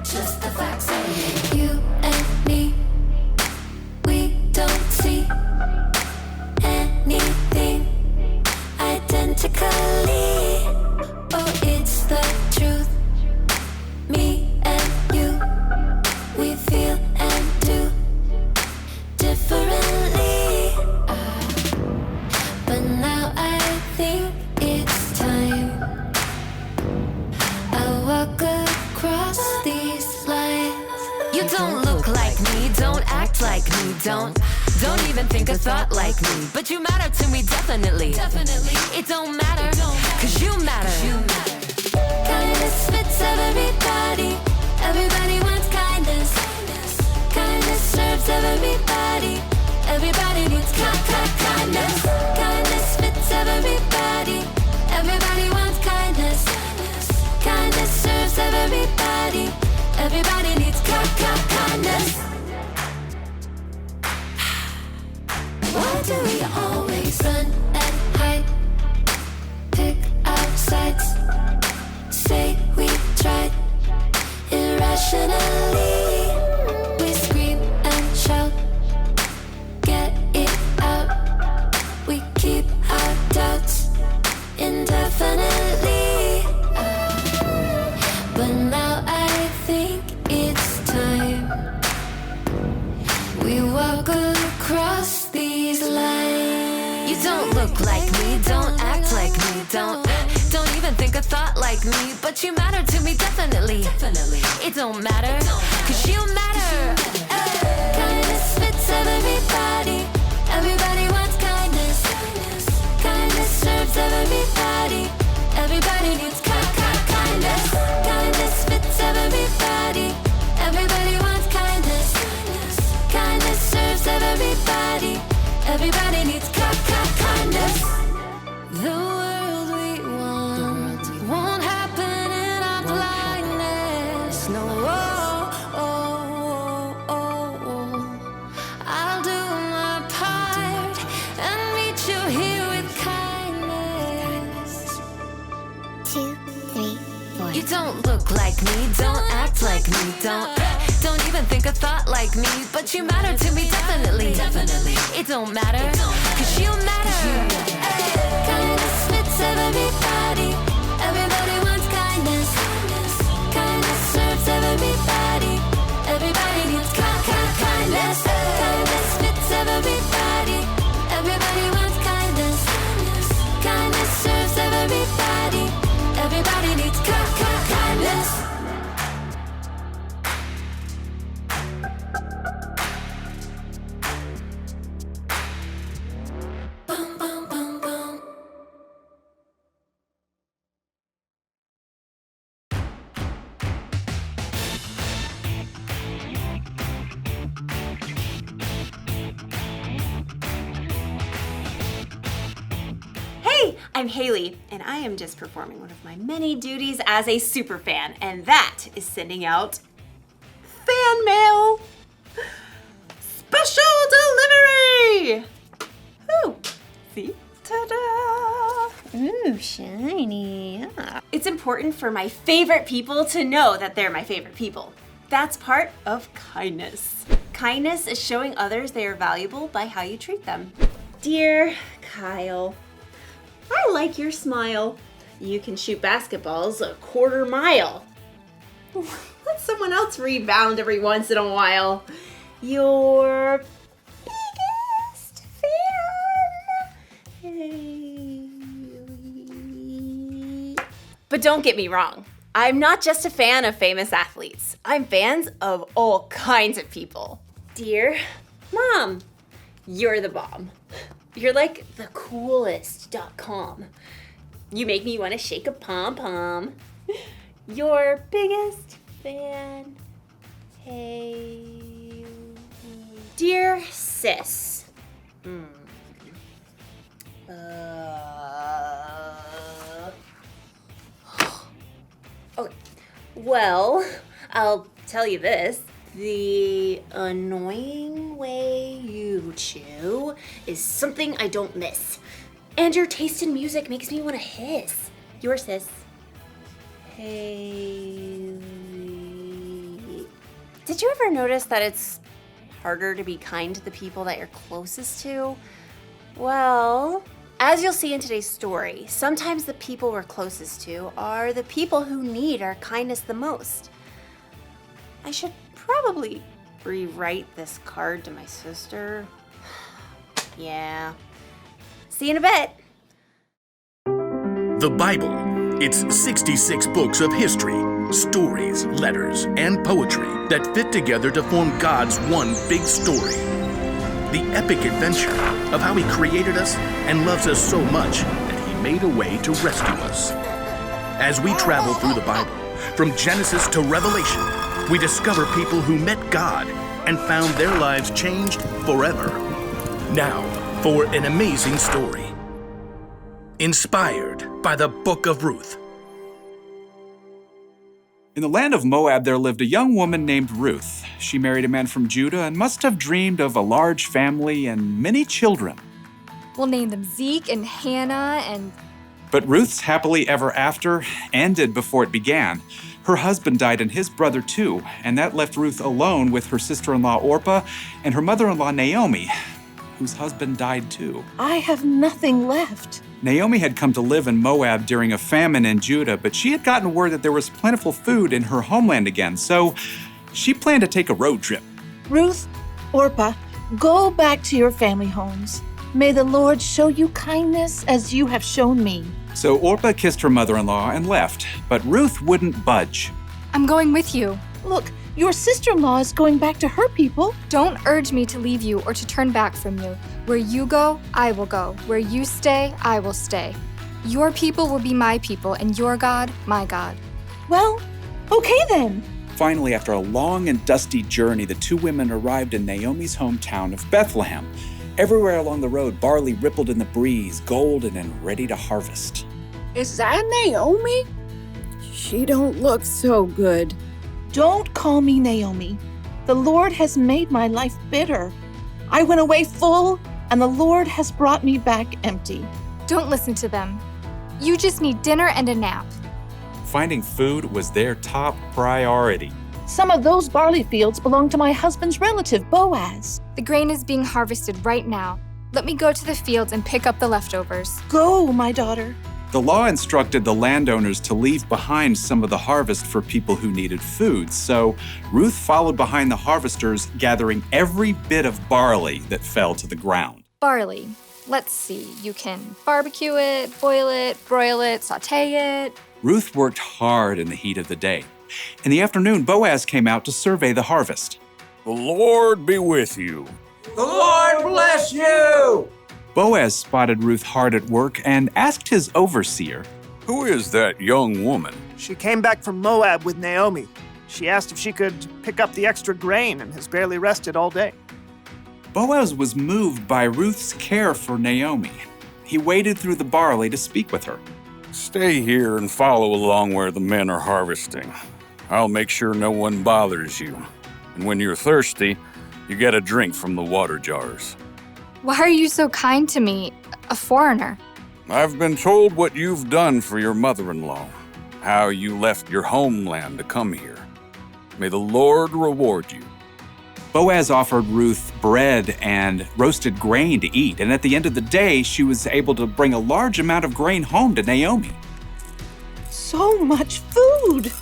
just the facts of it. You and me, we don't see anything identically. Oh, it's the truth. Me and you, we feel and do differently. But now I think it's time I walk across these lines. You don't look like me, don't act like me, don't even think a thought like me. But you matter to me, definitely. It don't matter, cause you matter. Kindness fits everybody. Everybody wants kindness. Kindness serves everybody. Everybody needs kindness. Kindness fits everybody. Everybody wants kindness. Kindness serves everybody. Everybody needs kindness. Why do we always run and hide? Pick our sides. Say we tried. Irrationally, we scream and shout. Get it out. We keep our doubts indefinitely. But now I think it's time we walk across these lines. You don't look like me, don't act like me, don't even think a thought like me. But you matter to me, definitely. It don't matter, cause you matter. Kindness fits everybody. Everybody wants kindness. Kindness serves everybody. Everybody needs kindness. Kindness fits everybody. Everybody wants kindness. Kindness serves everybody. Everybody needs kindness. The world we want won't happen in our blindness. No, I'll do my part and meet you here with kindness. 2, 3, 4. You don't look like me, don't act like me, don't even think a thought like me. But you matter to me, definitely. It don't matter, cause you matter. Kindness fits everybody. Everybody wants kindness. Kindness serves everybody. Everybody needs kindness. Kindness fits everybody. Everybody wants kindness. Kindness serves everybody. Everybody needs kindness. Boom, boom, boom, boom. Hey, I'm Haley, and I am just performing one of my many duties as a super fan, and that is sending out fan mail. Special delivery! Ooh, see? Ta-da! Ooh, shiny. Yeah. It's important for my favorite people to know that they're my favorite people. That's part of kindness. Kindness is showing others they are valuable by how you treat them. Dear Kyle, I like your smile. You can shoot basketballs a quarter mile. Let someone else rebound every once in a while. Your biggest fan. But don't get me wrong. I'm not just a fan of famous athletes. I'm fans of all kinds of people. Dear Mom, you're the bomb. You're like the coolest.com. You make me want to shake a pom-pom. Your biggest fan. Hey. Dear sis. Okay. Well, I'll tell you this. The annoying way you chew is something I don't miss. And your taste in music makes me want to hiss. Your sis. Haley. Did you ever notice that it's harder to be kind to the people that you're closest to? Well, as you'll see in today's story, sometimes the people we're closest to are the people who need our kindness the most. I should probably rewrite this card to my sister. Yeah. See you in a bit. The Bible. It's 66 books of history, stories, letters, and poetry that fit together to form God's one big story. The epic adventure of how He created us and loves us so much that He made a way to rescue us. As we travel through the Bible, from Genesis to Revelation, we discover people who met God and found their lives changed forever. Now, for an amazing story. Inspired by the Book of Ruth. In the land of Moab, there lived a young woman named Ruth. She married a man from Judah and must have dreamed of a large family and many children. We'll name them Zeke and Hannah and... But Ruth's happily ever after ended before it began. Her husband died and his brother too, and that left Ruth alone with her sister-in-law Orpah and her mother-in-law Naomi, whose husband died too. I have nothing left. Naomi had come to live in Moab during a famine in Judah, but she had gotten word that there was plentiful food in her homeland again, so she planned to take a road trip. Ruth, Orpah, go back to your family homes. May the Lord show you kindness as you have shown me. So Orpah kissed her mother-in-law and left, but Ruth wouldn't budge. I'm going with you. Look, your sister-in-law is going back to her people. Don't urge me to leave you or to turn back from you. Where you go, I will go. Where you stay, I will stay. Your people will be my people, and your God, my God. Well, okay then. Finally, after a long and dusty journey, the two women arrived in Naomi's hometown of Bethlehem. Everywhere along the road, barley rippled in the breeze, golden and ready to harvest. Is that Naomi? She don't look so good. Don't call me Naomi. The Lord has made my life bitter. I went away full, and the Lord has brought me back empty. Don't listen to them. You just need dinner and a nap. Finding food was their top priority. Some of those barley fields belong to my husband's relative, Boaz. The grain is being harvested right now. Let me go to the fields and pick up the leftovers. Go, my daughter. The law instructed the landowners to leave behind some of the harvest for people who needed food, so Ruth followed behind the harvesters, gathering every bit of barley that fell to the ground. Barley. Let's see. You can barbecue it, boil it, broil it, sauté it. Ruth worked hard in the heat of the day. In the afternoon, Boaz came out to survey the harvest. The Lord be with you. The Lord bless you! Boaz spotted Ruth hard at work and asked his overseer, Who is that young woman? She came back from Moab with Naomi. She asked if she could pick up the extra grain and has barely rested all day. Boaz was moved by Ruth's care for Naomi. He waded through the barley to speak with her. Stay here and follow along where the men are harvesting. I'll make sure no one bothers you. And when you're thirsty, you get a drink from the water jars. Why are you so kind to me, a foreigner? I've been told what you've done for your mother-in-law, how you left your homeland to come here. May the Lord reward you. Boaz offered Ruth bread and roasted grain to eat, and at the end of the day, she was able to bring a large amount of grain home to Naomi. So much food!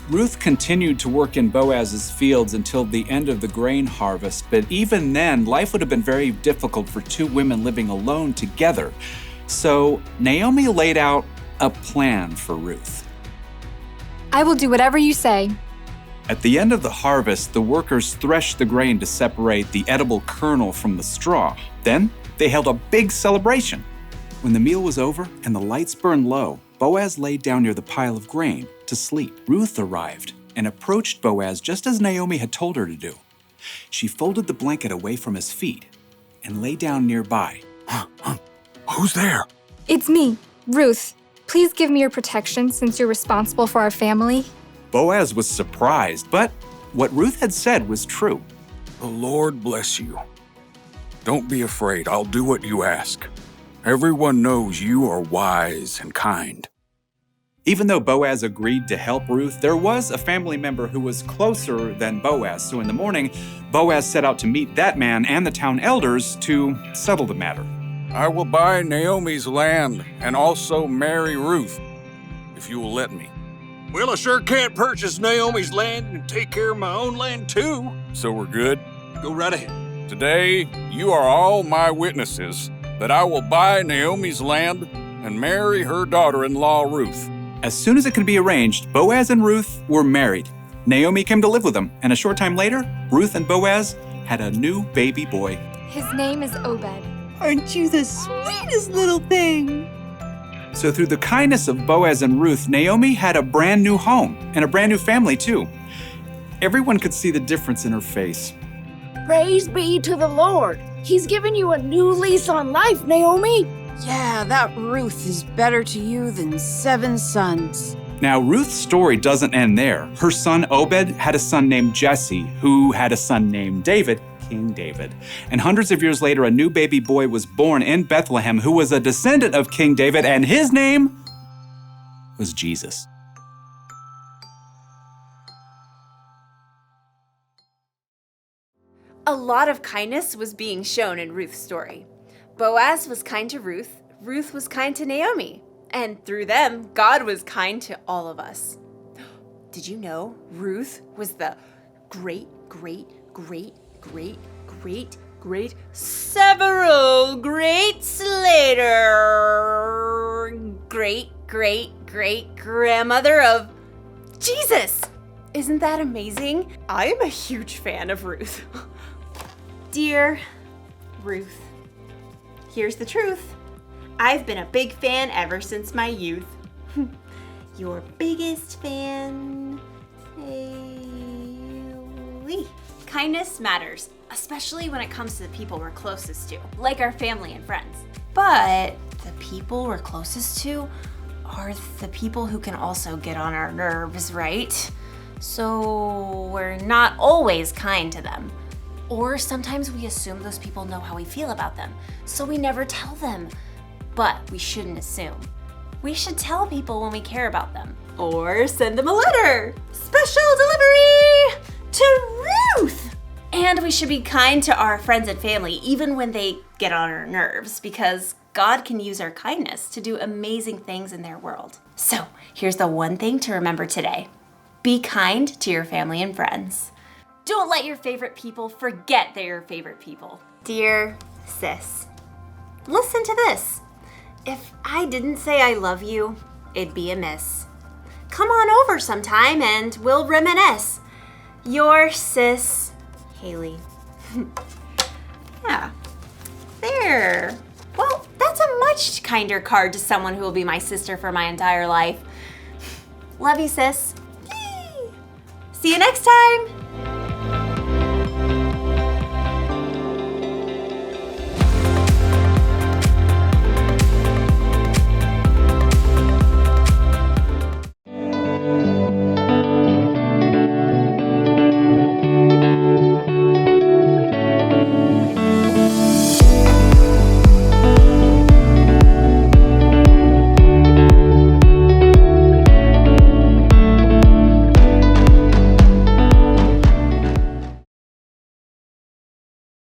Ruth continued to work in Boaz's fields until the end of the grain harvest, but even then, life would have been very difficult for two women living alone together. So Naomi laid out a plan for Ruth. I will do whatever you say. At the end of the harvest, the workers threshed the grain to separate the edible kernel from the straw. Then they held a big celebration. When the meal was over and the lights burned low, Boaz laid down near the pile of grain to sleep. Ruth arrived and approached Boaz just as Naomi had told her to do. She folded the blanket away from his feet and lay down nearby. Who's there? It's me, Ruth. Please give me your protection since you're responsible for our family. Boaz was surprised, but what Ruth had said was true. The Lord bless you. Don't be afraid. I'll do what you ask. Everyone knows you are wise and kind. Even though Boaz agreed to help Ruth, there was a family member who was closer than Boaz. So in the morning, Boaz set out to meet that man and the town elders to settle the matter. I will buy Naomi's land and also marry Ruth, if you will let me. Well, I sure can't purchase Naomi's land and take care of my own land too. So we're good? Go right ahead. Today, you are all my witnesses that I will buy Naomi's land and marry her daughter-in-law, Ruth. As soon as it could be arranged, Boaz and Ruth were married. Naomi came to live with them, and a short time later, Ruth and Boaz had a new baby boy. His name is Obed. Aren't you the sweetest little thing? So through the kindness of Boaz and Ruth, Naomi had a brand new home and a brand new family too. Everyone could see the difference in her face. Praise be to the Lord. He's given you a new lease on life, Naomi. Yeah, that Ruth is better to you than 7 sons. Now, Ruth's story doesn't end there. Her son Obed had a son named Jesse, who had a son named David, King David. And hundreds of years later, a new baby boy was born in Bethlehem who was a descendant of King David, and his name was Jesus. A lot of kindness was being shown in Ruth's story. Boaz was kind to Ruth, Ruth was kind to Naomi, and through them, God was kind to all of us. Did you know Ruth was the several greats later great grandmother of Jesus? Isn't that amazing? I am a huge fan of Ruth. Dear Ruth, here's the truth. I've been a big fan ever since my youth. Your biggest fan, Haley. Kindness matters, especially when it comes to the people we're closest to, like our family and friends. But the people we're closest to are the people who can also get on our nerves, right? So we're not always kind to them. Or sometimes we assume those people know how we feel about them, so we never tell them. But we shouldn't assume. We should tell people when we care about them. Or send them a letter. Special delivery to Ruth! And we should be kind to our friends and family, even when they get on our nerves, because God can use our kindness to do amazing things in their world. So here's the one thing to remember today. Be kind to your family and friends. Don't let your favorite people forget they're your favorite people. Dear sis, listen to this. If I didn't say I love you, it'd be amiss. Come on over sometime and we'll reminisce. Your sis, Haley. Yeah, there. Well, that's a much kinder card to someone who will be my sister for my entire life. Love you, sis. Yay. See you next time.